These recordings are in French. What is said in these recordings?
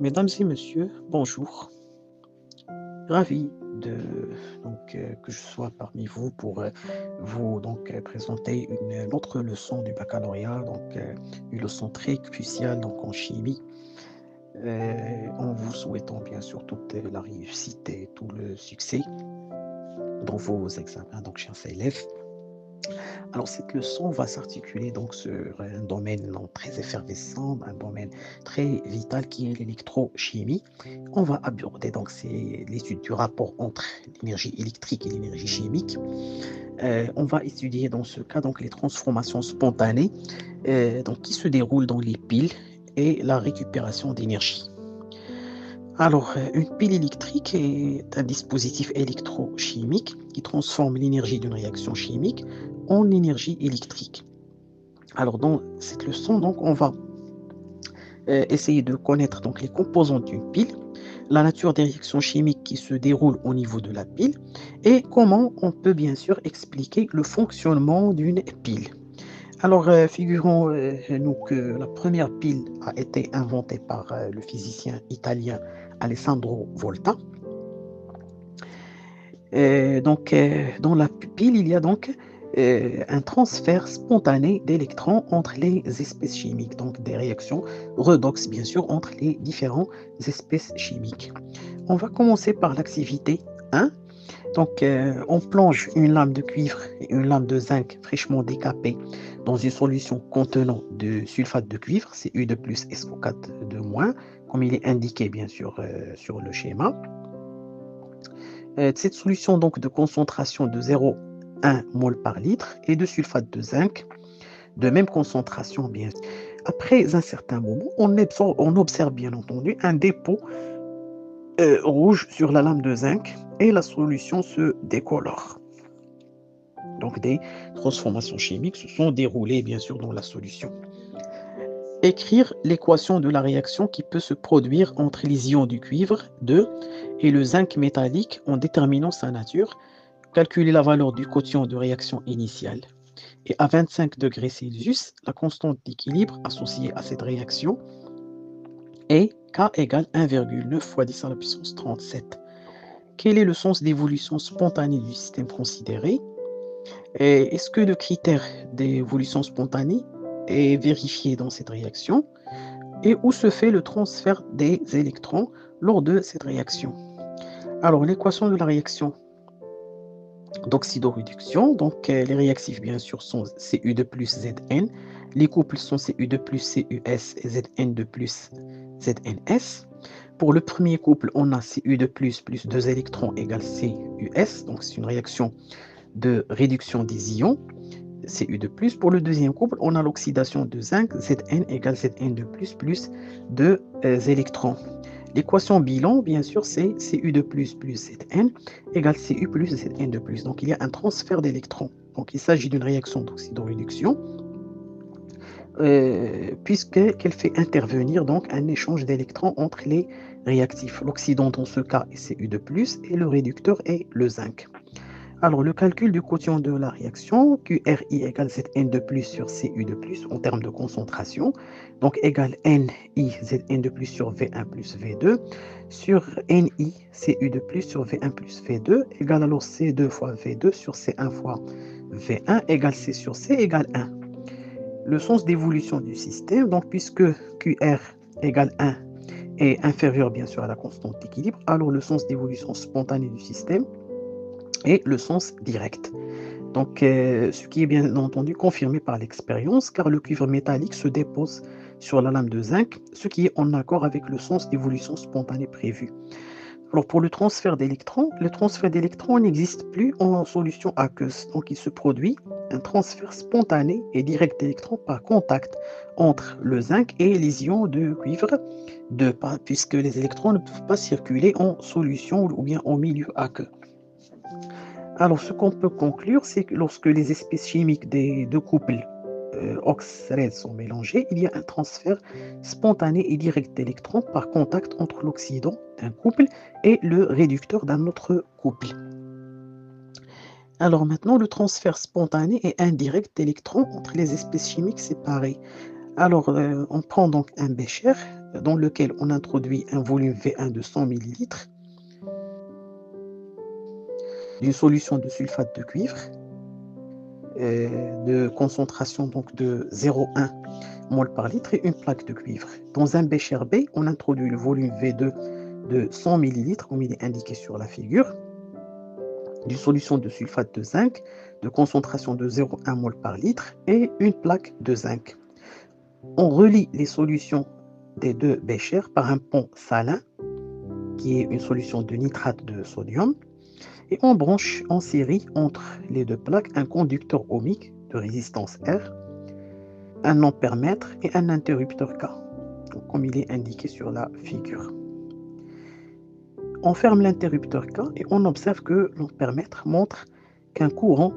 Mesdames et messieurs, bonjour. Ravi de que je sois parmi vous pour vous présenter une autre leçon du baccalauréat, une leçon très cruciale en chimie, en vous souhaitant bien sûr toute la réussite et tout le succès dans vos examens, donc chers élèves. Alors, cette leçon va s'articuler donc sur un domaine très effervescent, un domaine très vital qui est l'électrochimie. On va aborder donc c'est l'étude du rapport entre l'énergie électrique et l'énergie chimique. On va étudier dans ce cas donc les transformations spontanées qui se déroulent dans les piles et la récupération d'énergie. Alors, une pile électrique est un dispositif électrochimique qui transforme l'énergie d'une réaction chimique en énergie électrique. Alors, dans cette leçon, on va essayer de connaître les composants d'une pile, la nature des réactions chimiques qui se déroulent au niveau de la pile et comment on peut bien sûr expliquer le fonctionnement d'une pile. Alors, figurons-nous que la première pile a été inventée par le physicien italien Alessandro Volta. Dans la pile, il y a un transfert spontané d'électrons entre les espèces chimiques, donc des réactions redox, bien sûr, entre les différentes espèces chimiques. On va commencer par l'activité 1. On plonge une lame de cuivre et une lame de zinc fraîchement décapée dans une solution contenant de sulfate de cuivre, c'est U de plus SO4 de moins, comme il est indiqué bien sûr sur le schéma. Cette solution donc de concentration de 0,1 mol par litre et de sulfate de zinc, de même concentration bien sûr. Après un certain moment, on observe bien entendu un dépôt rouge sur la lame de zinc et la solution se décolore. Donc des transformations chimiques se sont déroulées bien sûr dans la solution. Écrire l'équation de la réaction qui peut se produire entre les ions du cuivre 2 et le zinc métallique en déterminant sa nature. Calculer la valeur du quotient de réaction initiale. Et à 25 degrés Celsius, la constante d'équilibre associée à cette réaction est K égale 1,9 fois 10 à la puissance 37. Quel est le sens d'évolution spontanée du système considéré? Est-ce que le critère d'évolution spontanée est vérifié dans cette réaction? Et où se fait le transfert des électrons lors de cette réaction? Alors, l'équation de la réaction d'oxydoréduction. Les réactifs, bien sûr, sont Cu de plus Zn. Les couples sont Cu de plus Cus et Zn de plus Zns. Pour le premier couple, on a Cu de plus 2 électrons égale Cus. Donc, c'est une réaction de réduction des ions. Cu de plus. Pour le deuxième couple, on a l'oxydation de zinc. Zn égale Zn de plus 2 électrons. L'équation bilan, bien sûr, c'est Cu de plus Zn égale Cu plus Zn de plus. Donc, il y a un transfert d'électrons. Donc, il s'agit d'une réaction d'oxydoréduction puisqu'elle fait intervenir donc un échange d'électrons entre les réactifs. L'oxydant, dans ce cas, est Cu de plus et le réducteur est le zinc. Alors, le calcul du quotient de la réaction, QRI égale Zn de plus sur Cu de plus en termes de concentration, donc égale NI Zn de plus sur V1 plus V2 sur NI Cu de plus sur V1 plus V2 égale alors C2 fois V2 sur C1 fois V1 égale C sur C égale 1. Le sens d'évolution du système, donc puisque QR égale 1 est inférieur bien sûr à la constante d'équilibre, alors le sens d'évolution spontanée du système et le sens direct. Ce qui est bien entendu confirmé par l'expérience, car le cuivre métallique se dépose sur la lame de zinc, ce qui est en accord avec le sens d'évolution spontanée prévu. Alors pour le transfert d'électrons n'existe plus en solution aqueuse. Donc il se produit un transfert spontané et direct d'électrons par contact entre le zinc et les ions de cuivre, puisque les électrons ne peuvent pas circuler en solution ou bien en milieu aqueux. Alors, ce qu'on peut conclure, c'est que lorsque les espèces chimiques des deux couples oxydes sont mélangées, il y a un transfert spontané et direct d'électrons par contact entre l'oxydant d'un couple et le réducteur d'un autre couple. Alors maintenant, le transfert spontané et indirect d'électrons entre les espèces chimiques séparées. Alors, on prend donc un bécher dans lequel on introduit un volume V1 de 100 millilitres d'une solution de sulfate de cuivre de concentration donc de 0,1 mol par litre et une plaque de cuivre. Dans un bécher B, on introduit le volume V2 de 100 millilitres, comme il est indiqué sur la figure, d'une solution de sulfate de zinc de concentration de 0,1 mol par litre et une plaque de zinc. On relie les solutions des deux béchers par un pont salin, qui est une solution de nitrate de sodium, et on branche en série entre les deux plaques un conducteur ohmique de résistance R, un ampèremètre et un interrupteur K, comme il est indiqué sur la figure. On ferme l'interrupteur K et on observe que l'ampèremètre montre qu'un courant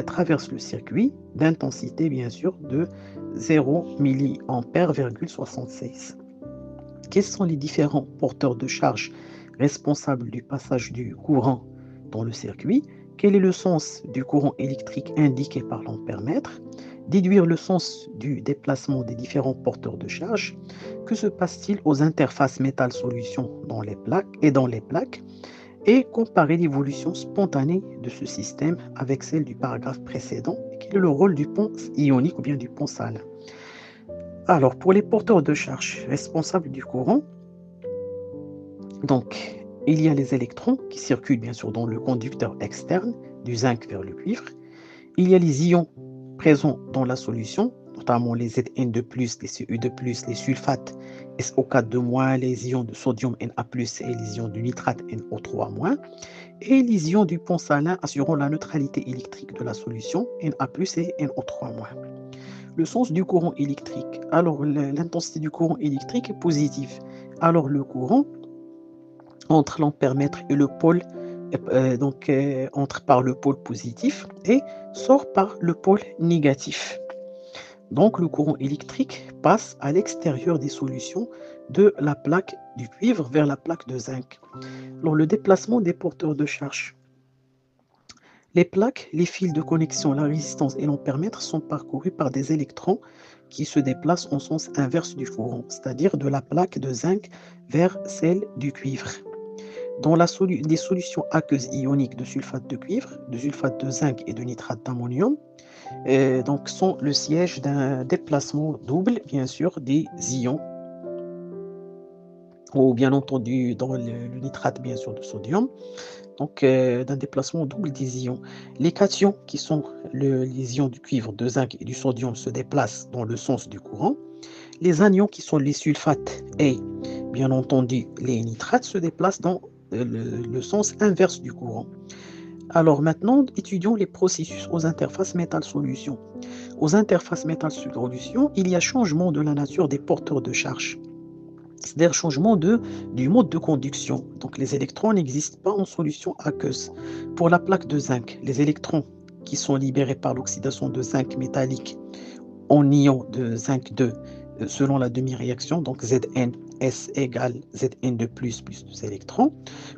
traverse le circuit d'intensité bien sûr de 0 mA,76. Quels sont les différents porteurs de charge responsables du passage du courant dans le circuit? Quel est le sens du courant électrique indiqué par l'ampèremètre? Déduire le sens du déplacement des différents porteurs de charge. Que se passe-t-il aux interfaces métal-solution dans les plaques? Et comparer l'évolution spontanée de ce système avec celle du paragraphe précédent. Et quel est le rôle du pont ionique ou bien du pont salin? Alors, pour les porteurs de charge responsables du courant, donc, il y a les électrons qui circulent bien sûr dans le conducteur externe du zinc vers le cuivre. Il y a les ions présents dans la solution, notamment les Zn2+, les Cu2+, les sulfates SO4-, les ions de sodium Na+, et les ions du nitrate NO3-, et les ions du pont salin assurant la neutralité électrique de la solution Na+, et NO3-. Le sens du courant électrique. Alors, l'intensité du courant électrique est positive. Alors, le courant entre l'ampèremètre et le pôle, entre par le pôle positif et sort par le pôle négatif. Donc, le courant électrique passe à l'extérieur des solutions de la plaque du cuivre vers la plaque de zinc. Alors, le déplacement des porteurs de charge. Les plaques, les fils de connexion, la résistance et l'ampèremètre sont parcourus par des électrons qui se déplacent en sens inverse du courant, c'est-à-dire de la plaque de zinc vers celle du cuivre. Dans les solutions aqueuses ioniques de sulfate de cuivre, de sulfate de zinc et de nitrate d'ammonium, donc sont le siège d'un déplacement double, bien sûr, des ions, ou bien entendu dans le nitrate, bien sûr, de sodium, donc d'un déplacement double des ions. Les cations, qui sont les ions du cuivre, de zinc et du sodium, se déplacent dans le sens du courant. Les anions, qui sont les sulfates et, bien entendu, les nitrates, se déplacent dans le sens inverse du courant. Alors maintenant, étudions les processus aux interfaces métal-solution. Aux interfaces métal-solution, il y a changement de la nature des porteurs de charge, c'est-à-dire changement du mode de conduction. Donc les électrons n'existent pas en solution aqueuse. Pour la plaque de zinc, les électrons qui sont libérés par l'oxydation de zinc métallique en ion de zinc 2 selon la demi-réaction, donc ZnS égale Zn2+, plus 2 électrons.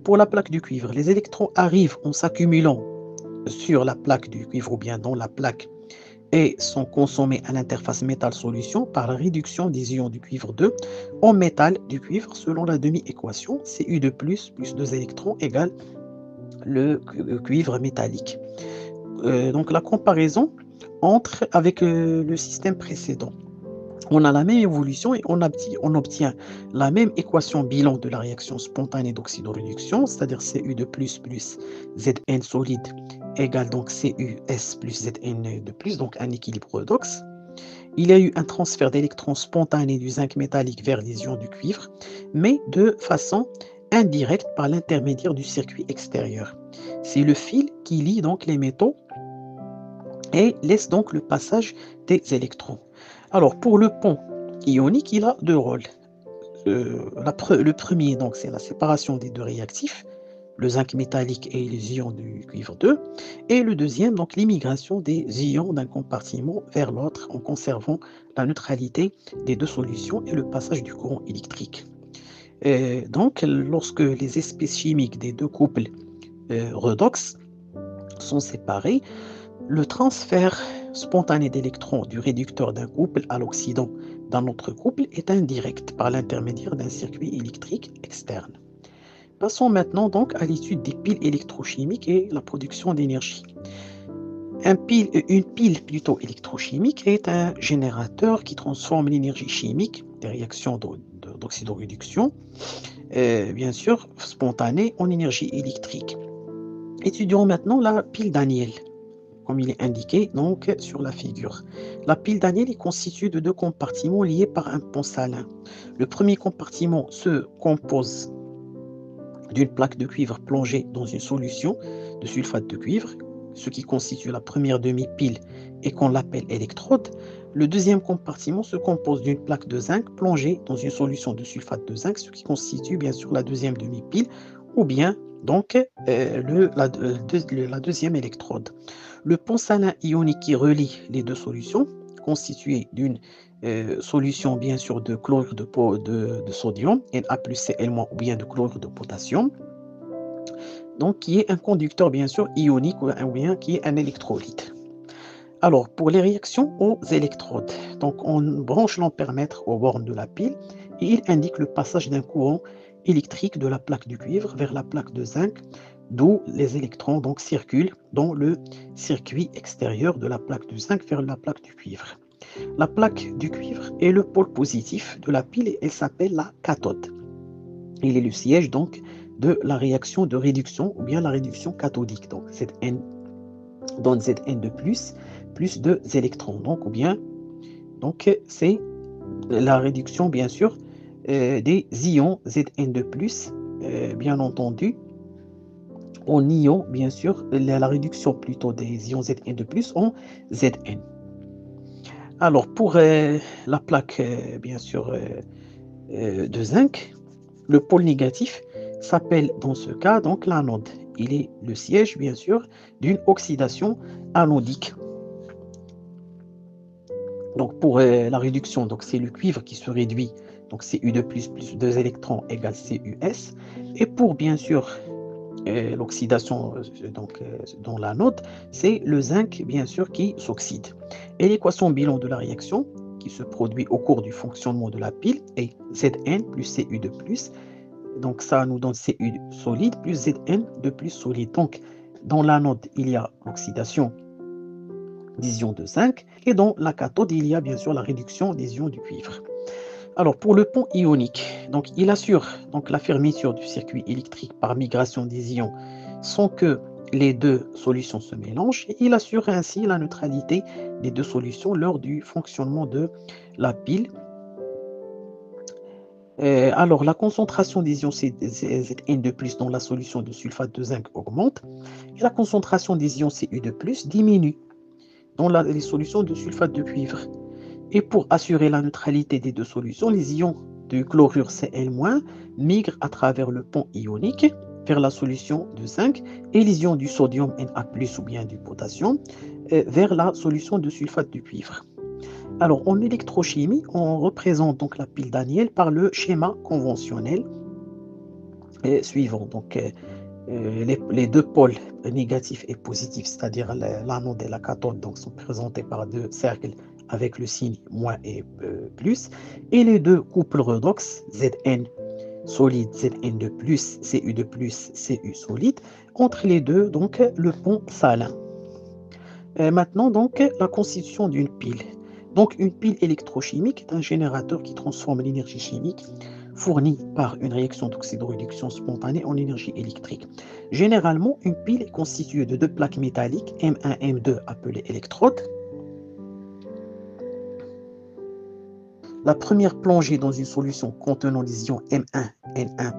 Pour la plaque du cuivre, les électrons arrivent en s'accumulant sur la plaque du cuivre ou bien dans la plaque et sont consommés à l'interface métal-solution par la réduction des ions du cuivre 2 en métal du cuivre selon la demi-équation Cu2+, plus 2 électrons égale le cuivre métallique. Donc la comparaison avec le système précédent. On a la même évolution et on obtient la même équation bilan de la réaction spontanée d'oxydoréduction, c'est-à-dire Cu2+, plus Zn solide égale donc Cus plus Zn2+, donc un équilibre redox. Il y a eu un transfert d'électrons spontanés du zinc métallique vers les ions du cuivre, mais de façon indirecte par l'intermédiaire du circuit extérieur. C'est le fil qui lie donc les métaux et laisse donc le passage des électrons. Alors, pour le pont ionique, il a deux rôles. Le premier, donc, c'est la séparation des deux réactifs, le zinc métallique et les ions du cuivre 2. Et le deuxième, donc, l'immigration des ions d'un compartiment vers l'autre en conservant la neutralité des deux solutions et le passage du courant électrique. Donc, lorsque les espèces chimiques des deux couples redox sont séparées, le transfert spontané d'électrons du réducteur d'un couple à l'oxydant d'un autre couple est indirect par l'intermédiaire d'un circuit électrique externe. Passons maintenant donc à l'étude des piles électrochimiques et la production d'énergie. Une pile plutôt électrochimique est un générateur qui transforme l'énergie chimique des réactions d'oxydoréduction, bien sûr spontanée, en énergie électrique. Étudions maintenant la pile Daniel, comme il est indiqué donc sur la figure. La pile Daniel est constituée de deux compartiments liés par un pont salin. Le premier compartiment se compose d'une plaque de cuivre plongée dans une solution de sulfate de cuivre, ce qui constitue la première demi-pile et qu'on l'appelle électrode. Le deuxième compartiment se compose d'une plaque de zinc plongée dans une solution de sulfate de zinc, ce qui constitue bien sûr la deuxième demi-pile, ou bien donc la deuxième électrode. Le pont salin ionique qui relie les deux solutions, constitué d'une solution bien sûr de chlorure de sodium, Na plus Cl- ou bien de chlorure de potassium, donc qui est un conducteur bien sûr ionique ou bien qui est un électrolyte. Alors pour les réactions aux électrodes, donc on branche l'ampèremètre aux bornes de la pile et il indique le passage d'un courant électrique de la plaque du cuivre vers la plaque de zinc, d'où les électrons donc circulent dans le circuit extérieur de la plaque du zinc vers la plaque du cuivre. La plaque du cuivre est le pôle positif de la pile et elle s'appelle la cathode. Il est le siège donc de la réaction de réduction ou bien la réduction cathodique. Donc Zn donne Zn de plus 2 électrons. Donc ou bien donc c'est la réduction bien sûr des ions Zn de plus, bien entendu en ions bien sûr la réduction plutôt des ions Zn de plus en Zn. Alors pour la plaque bien sûr de zinc, le pôle négatif s'appelle dans ce cas donc l'anode. Il est le siège bien sûr d'une oxydation anodique. Donc pour la réduction, donc c'est le cuivre qui se réduit, donc Cu2 plus 2 électrons égale CuS. Et pour bien sûr l'oxydation dans l'anode, c'est le zinc bien sûr qui s'oxyde. Et l'équation bilan de la réaction qui se produit au cours du fonctionnement de la pile est Zn plus Cu2 plus. Donc ça nous donne Cu solide plus Zn de plus solide. Donc dans l'anode, il y a l'oxydation des ions de zinc et dans la cathode, il y a bien sûr la réduction des ions du cuivre. Alors pour le pont ionique, donc il assure donc la fermeture du circuit électrique par migration des ions sans que les deux solutions se mélangent et il assure ainsi la neutralité des deux solutions lors du fonctionnement de la pile. Alors, la concentration des ions Zn de plus dans la solution de sulfate de zinc augmente et la concentration des ions Cu de plus diminue dans les solutions de sulfate de cuivre. Et pour assurer la neutralité des deux solutions, les ions de chlorure Cl- migrent à travers le pont ionique vers la solution de zinc et les ions du sodium Na+, ou bien du potassium, vers la solution de sulfate de cuivre. Alors, en électrochimie, on représente donc la pile Daniel par le schéma conventionnel suivant. Donc, les deux pôles négatifs et positifs, c'est-à-dire l'anode et la cathode, donc, sont présentés par deux cercles avec le signe moins et plus. Et les deux couples redox, Zn solide, Zn de plus, Cu de plus, Cu solide, entre les deux, donc, le pont salin. Maintenant, donc, la constitution d'une pile. Donc, une pile électrochimique est un générateur qui transforme l'énergie chimique fournie par une réaction d'oxydoréduction spontanée en énergie électrique. Généralement, une pile est constituée de deux plaques métalliques, M1, M2, appelées électrodes. La première plongée dans une solution contenant les ions M1, Na+,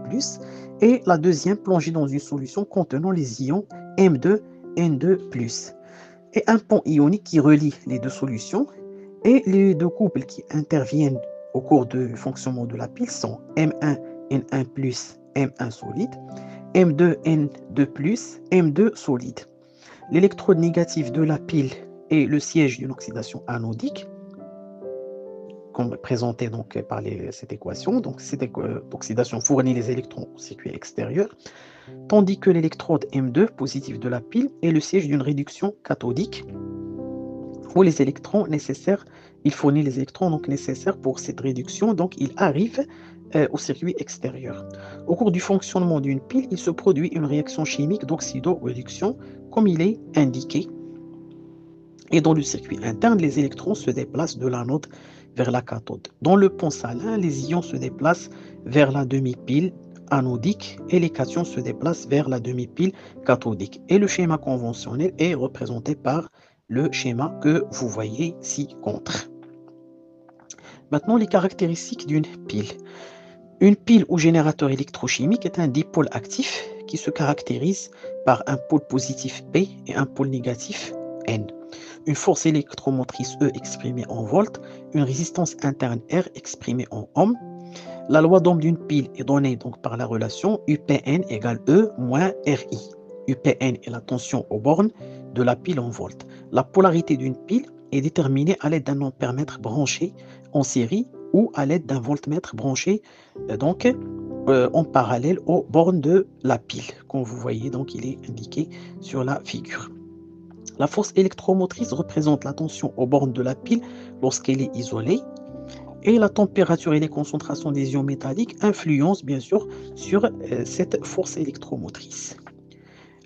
et la deuxième plongée dans une solution contenant les ions M2, N2+. Et un pont ionique qui relie les deux solutions et les deux couples qui interviennent au cours du fonctionnement de la pile sont M1, Na+, M1 solide, M2, N2+, M2 solide. L'électrode négative de la pile est le siège d'une oxydation anodique, comme présenté donc par cette équation. Donc cette oxydation fournit les électrons au circuit extérieur, tandis que l'électrode M2 positive de la pile est le siège d'une réduction cathodique ou les électrons nécessaires, il fournit les électrons donc nécessaires pour cette réduction, donc il arrive au circuit extérieur. Au cours du fonctionnement d'une pile, il se produit une réaction chimique d'oxydoréduction, comme il est indiqué. Et dans le circuit interne, les électrons se déplacent de l'anode vers la cathode. Dans le pont salin, les ions se déplacent vers la demi-pile anodique et les cations se déplacent vers la demi-pile cathodique. Et le schéma conventionnel est représenté par le schéma que vous voyez ci-contre. Maintenant, les caractéristiques d'une pile. Une pile ou générateur électrochimique est un dipôle actif qui se caractérise par un pôle positif P et un pôle négatif N. Une force électromotrice E exprimée en volts, une résistance interne R exprimée en ohms. La loi d'Ohm d'une pile est donnée donc par la relation UPN égale E moins RI. UPN est la tension aux bornes de la pile en volts. La polarité d'une pile est déterminée à l'aide d'un ampèremètre branché en série ou à l'aide d'un voltmètre branché en parallèle aux bornes de la pile. Comme vous voyez, donc il est indiqué sur la figure. La force électromotrice représente la tension aux bornes de la pile lorsqu'elle est isolée. Et la température et les concentrations des ions métalliques influencent bien sûr sur cette force électromotrice.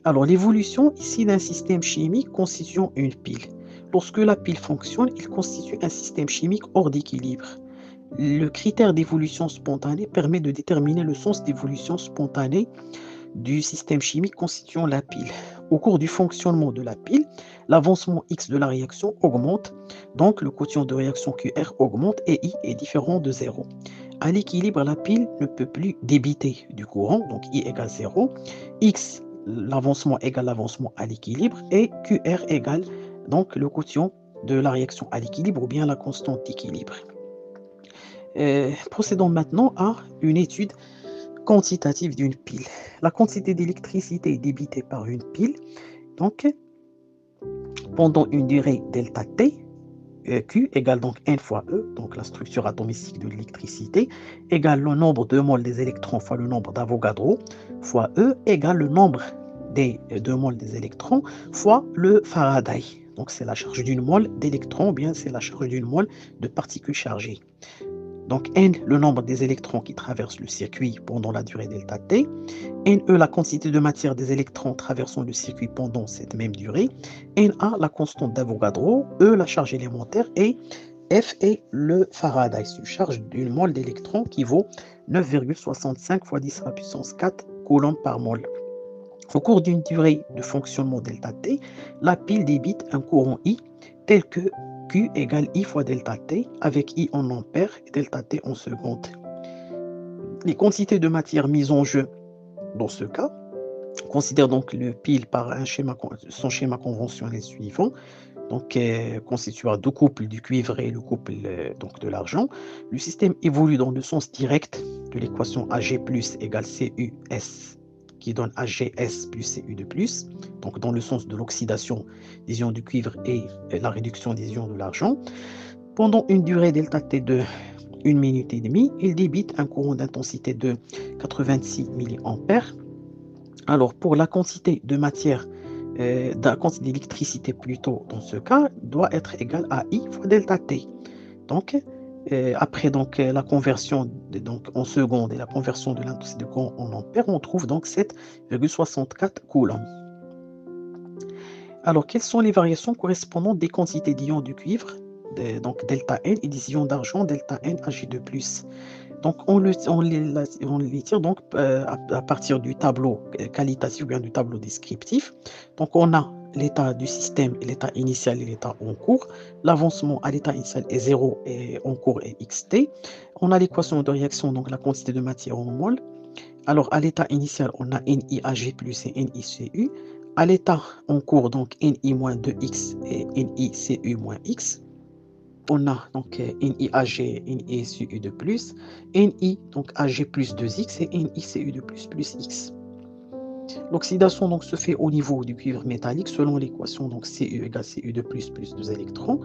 Alors l'évolution ici d'un système chimique constituant une pile. Lorsque la pile fonctionne, il constitue un système chimique hors d'équilibre. Le critère d'évolution spontanée permet de déterminer le sens d'évolution spontanée du système chimique constituant la pile. Au cours du fonctionnement de la pile, l'avancement X de la réaction augmente, donc le quotient de réaction QR augmente et I est différent de 0. À l'équilibre, la pile ne peut plus débiter du courant, donc I égale 0, X, l'avancement égale l'avancement à l'équilibre, et QR égale donc le quotient de la réaction à l'équilibre ou bien la constante d'équilibre. Procédons maintenant à une étude quantitative d'une pile. La quantité d'électricité débitée par une pile, donc pendant une durée delta T, Q égale donc N fois E, donc la structure atomistique de l'électricité, égale le nombre de moles des électrons fois le nombre d'Avogadro, fois E égale le nombre des 2 moles des électrons fois le Faraday. Donc c'est la charge d'une mole d'électrons, ou bien c'est la charge d'une mole de particules chargées. Donc N, le nombre des électrons qui traversent le circuit pendant la durée delta T. NE, la quantité de matière des électrons traversant le circuit pendant cette même durée. NA, la constante d'Avogadro. E, la charge élémentaire. Et F est le Faraday, une charge d'une mole d'électrons qui vaut 9,65 fois 10 à la puissance 4 coulombs par mole. Au cours d'une durée de fonctionnement delta T, la pile débite un courant I tel que Q égale I fois delta T, avec I en ampères et delta T en secondes. Les quantités de matière mises en jeu dans ce cas, considère donc le pile par son schéma conventionnel suivant, donc constitué à deux couples du cuivre et le couple donc de l'argent. Le système évolue dans le sens direct de l'équation Ag plus égale CUS qui donne AgS plus Cu de plus, donc dans le sens de l'oxydation des ions du cuivre et la réduction des ions de l'argent. Pendant une durée delta T de 1 minute et demie, il débite un courant d'intensité de 86 mA. Alors pour la quantité de matière, la quantité d'électricité plutôt dans ce cas, doit être égale à I fois delta T. Donc après la conversion en secondes et la conversion de l'intensité de courant en ampères, on trouve donc 7,64 coulombs. Alors, quelles sont les variations correspondantes des quantités d'ions du cuivre, donc delta N, et des ions d'argent, delta N Ag2+. Donc, on les tire donc, à partir du tableau qualitatif ou bien du tableau descriptif. Donc, on a l'état du système, l'état initial et l'état en cours. L'avancement à l'état initial est 0 et en cours est xt. On a l'équation de réaction, donc la quantité de matière en mol. Alors, à l'état initial, on a NiAg plus et NiCu. À l'état en cours, donc Ni-2x et NiCu moins x. On a donc NiAg, NiCu de plus, Ni, donc Ag plus 2x et NiCu de plus x. L'oxydation donc se fait au niveau du cuivre métallique selon l'équation donc Cu égale Cu de plus 2 électrons.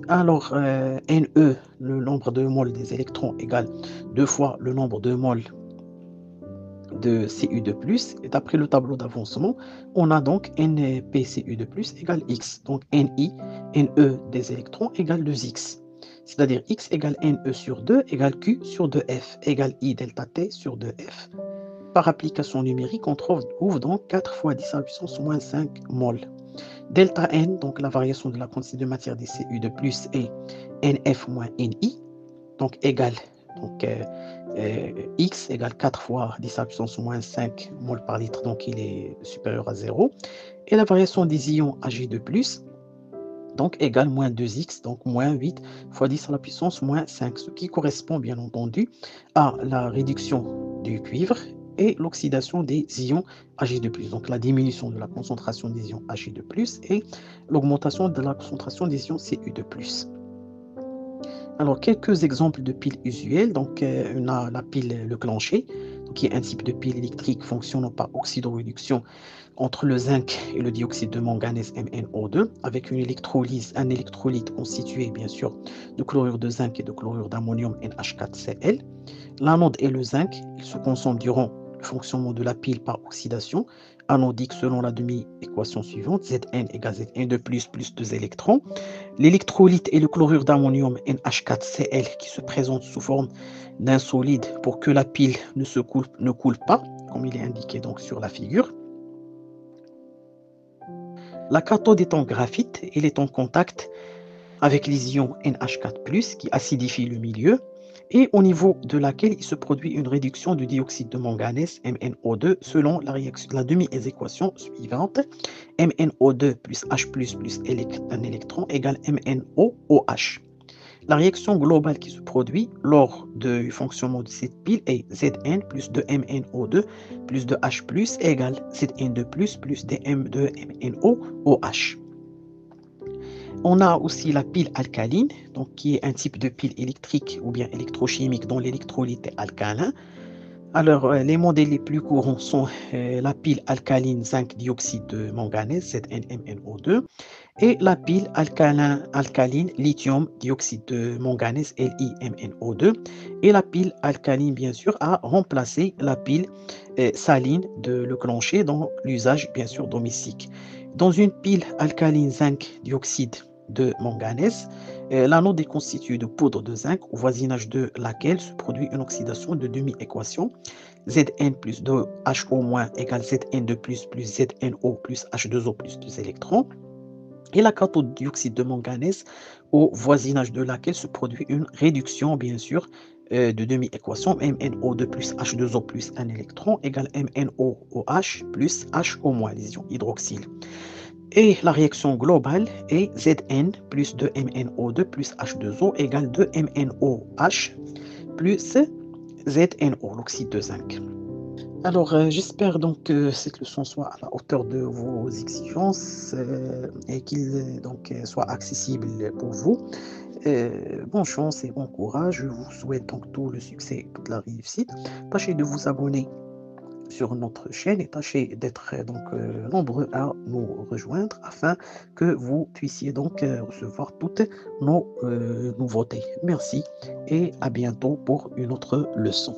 Alors Ne, le nombre de moles des électrons égale 2 fois le nombre de moles de Cu2+, et d'après le tableau d'avancement, on a donc NpCu2+ égale X. Donc Ni, Ne des électrons égale 2X. C'est-à-dire X égale Ne sur 2 égale Q sur 2F égale I delta T sur 2F. Par application numérique, on trouve donc 4 fois 10 à la puissance moins 5 mol. Delta N, donc la variation de la quantité de matière des Cu2+, est Nf moins Ni, donc égale donc, X égale 4 fois 10 à la puissance moins 5 mol par litre, donc il est supérieur à 0. Et la variation des ions Ag2+, donc égale moins 2x, donc moins 8 fois 10 à la puissance moins 5, ce qui correspond bien entendu à la réduction du cuivre et l'oxydation des ions Ag2+, donc la diminution de la concentration des ions Ag2+, et l'augmentation de la concentration des ions Cu2+. Alors, quelques exemples de piles usuelles. Donc, on a la pile Leclanché, qui est un type de pile électrique fonctionnant par oxydoréduction entre le zinc et le dioxyde de manganèse MnO2, avec une électrolyse, un électrolyte constitué bien sûr de chlorure de zinc et de chlorure d'ammonium NH4Cl. L'anode est le zinc, il se consomme durant le fonctionnement de la pile par oxydation anodique selon la demi-équation suivante, Zn égale Zn2 plus 2 électrons. L'électrolyte est le chlorure d'ammonium NH4Cl qui se présente sous forme d'un solide pour que la pile ne coule pas, comme il est indiqué donc sur la figure. La cathode est en graphite, elle est en contact avec les ions NH4+, qui acidifient le milieu, et au niveau de laquelle il se produit une réduction du dioxyde de manganèse, MnO2, selon la demi-équation suivante, MnO2 plus H++ plus un électron égale MnOOH. La réaction globale qui se produit lors du fonctionnement de cette pile est Zn plus 2MnO2 plus 2H+, égale Zn2 plus Dm2MnOOH. On a aussi la pile alcaline, donc qui est un type de pile électrique ou bien électrochimique dont l'électrolyte est alcalin. Alors, les modèles les plus courants sont la pile alcaline zinc dioxyde de manganèse, ZnMnO2, et la pile alcaline lithium dioxyde de manganèse, LiMnO2. Et la pile alcaline, bien sûr, a remplacé la pile saline de Leclanché dans l'usage, bien sûr, domestique. Dans une pile alcaline zinc dioxyde de manganèse, l'anode est constitué de poudre de zinc au voisinage de laquelle se produit une oxydation de demi-équation Zn plus 2HO- égale Zn2 plus ZnO plus H2O plus 2 électrons. Et la cathode dioxyde de manganèse au voisinage de laquelle se produit une réduction, bien sûr, de demi-équation MnO2 plus H2O plus un électron égale MnOOH plus HO-, les ions hydroxyle. Et la réaction globale est Zn plus 2MnO2 plus H2O égale 2MnOH plus ZnO, l'oxyde de zinc. Alors, j'espère donc que cette leçon soit à la hauteur de vos exigences et qu'il soit accessible pour vous. Bonne chance et bon courage. Je vous souhaite donc tout le succès et toute la réussite. Tâchez de vous abonner sur notre chaîne et tâchez d'être nombreux à nous rejoindre afin que vous puissiez donc recevoir toutes nos nouveautés. Merci et à bientôt pour une autre leçon.